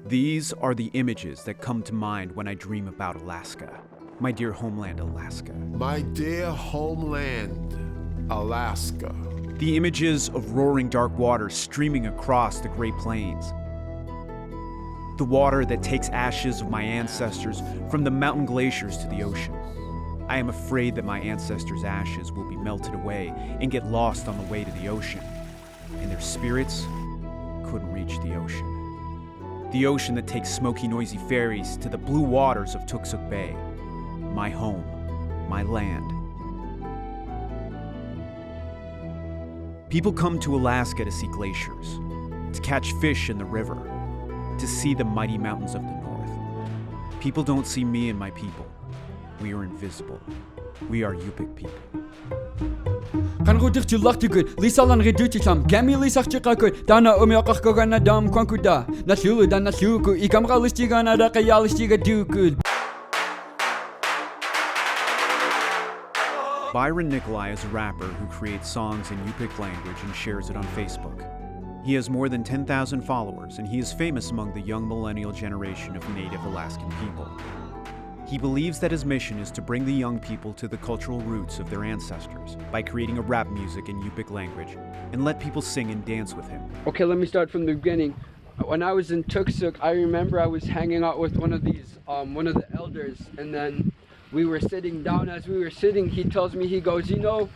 These are the images that come to mind when I dream about Alaska, my dear homeland, Alaska. My dear homeland, Alaska. The images of roaring dark water streaming across the Great Plains. The water that takes ashes of my ancestors from the mountain glaciers to the ocean. I am afraid that my ancestors' ashes will be melted away and get lost on the way to the ocean, and their spirits couldn't reach the ocean. The ocean that takes smoky, noisy ferries to the blue waters of Toksook Bay. My home, my land. People come to Alaska to see glaciers, to catch fish in the river, to see the mighty mountains of the north. People don't see me and my people. We are invisible. We are Yupik people. Kanrudir chulachtugut, lisalan reduchicham, gami lisachchikakut, dana umiakakogana dam kwankuda, nashulu dan nashuku, ikamra listigana da kayalistiga dukud. Byron Nikolai is a rapper who creates songs in Yupik language and shares it on Facebook. He has more than 10,000 followers, and he is famous among the young millennial generation of Native Alaskan people. He believes that his mission is to bring the young people to the cultural roots of their ancestors by creating a rap music in Yupik language and let people sing and dance with him. Okay, let me start from the beginning. When I was in Toksook, I remember I was hanging out with one of the elders, and then we were sitting down. As we were sitting, he tells me, he goes, you know,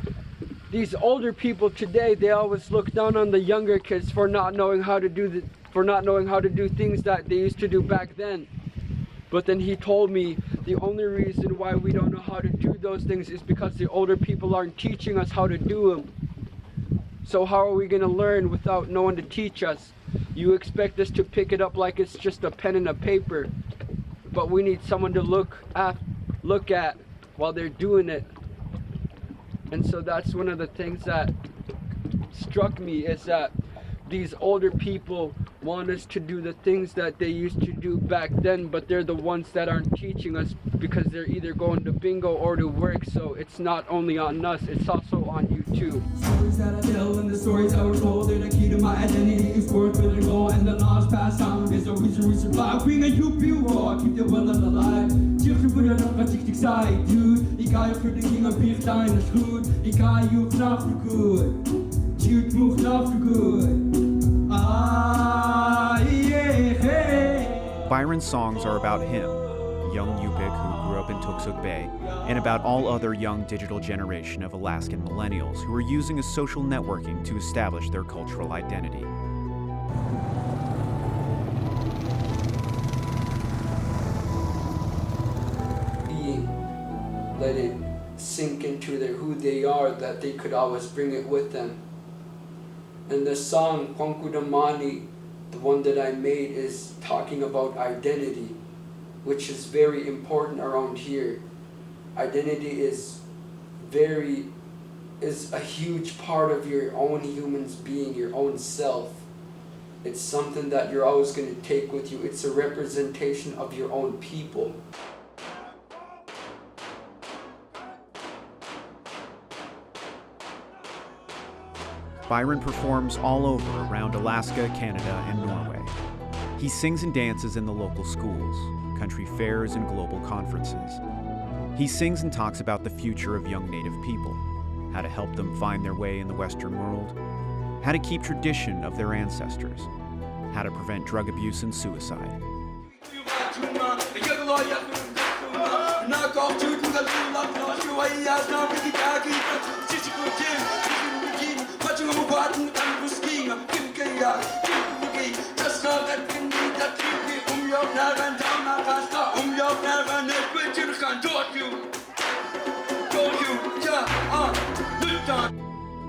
these older people today, they always look down on the younger kids for not knowing how to do things that they used to do back then. But then he told me the only reason why we don't know how to do those things is because the older people aren't teaching us how to do them. So how are we going to learn without no one to teach us? You expect us to pick it up like it's just a pen and a paper, but we need someone to look at while they're doing it. And so that's one of the things that struck me, is that these older people want us to do the things that they used to do back then, but they're the ones that aren't teaching us because they're either going to bingo or to work. So it's not only on us, it's also on you too. Stories that I tell and the stories I was told are the key to my identity. Is worth with and go, and the knowledge passed down is the reason we survive. Being a Yupik war, keep the well alive. Children put it up, I side, dude. Ik ga je voor de king of big time, is goed. Ik ga je op nacht for good. Shoot, move nacht for good. Byron's songs are about him, a young Yupik who grew up in Toksook Bay, and about all other young digital generation of Alaskan millennials who are using a social networking to establish their cultural identity. Let it sink into who they are, that they could always bring it with them. And the song Kwankudamani, the one that I made, is talking about identity, which is very important around here. Identity is a huge part of your own human's being, your own self. It's something that you're always going to take with you. It's a representation of your own people. Byron performs all over around Alaska, Canada, and Norway. He sings and dances in the local schools, country fairs, and global conferences. He sings and talks about the future of young Native people, how to help them find their way in the Western world, how to keep tradition of their ancestors, how to prevent drug abuse and suicide.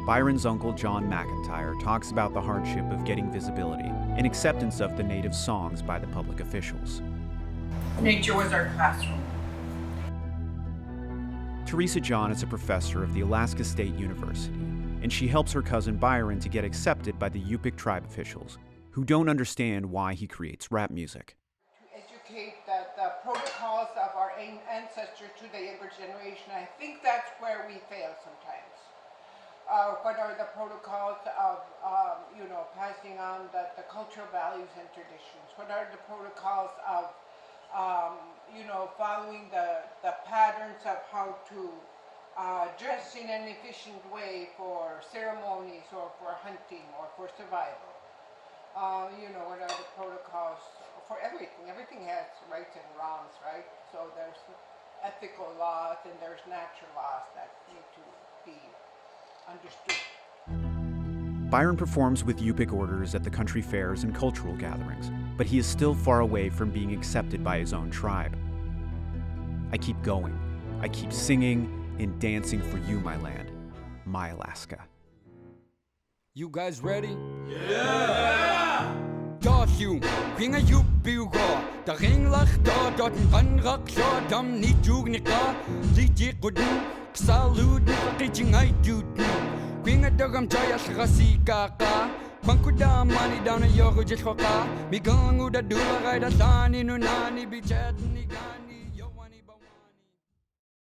Byron's uncle John McIntyre talks about the hardship of getting visibility and acceptance of the Native songs by the public officials. Nature was our classroom. Teresa John is a professor of the Alaska State University, and she helps her cousin Byron to get accepted by the Yupik tribe officials, who don't understand why he creates rap music. To educate the protocols of our ancestors to the younger generation. I think that's where we fail sometimes. what are the protocols of, passing on the cultural values and traditions? What are the protocols of, following the patterns of how to dress in an efficient way for ceremonies or for hunting or for survival? What are the protocols for everything? Everything has rights and wrongs, right? So there's ethical laws and there's natural laws that need to be understood. Byron performs with Yupik orders at the country fairs and cultural gatherings, but he is still far away from being accepted by his own tribe. I keep going. I keep singing and dancing for you, my land, my Alaska. You guys ready? Yeah! Dort you, bring a Yupik, the ring lach dort and Panrak shot, need Jugnica, Liji Gudin, Salud, teaching I do. Bring a dogam Jaya Rasika, Bankuda money down a Yogo Jaka, Migangu da Dula, Rida Sani, Nunani, Bichat, Nigani.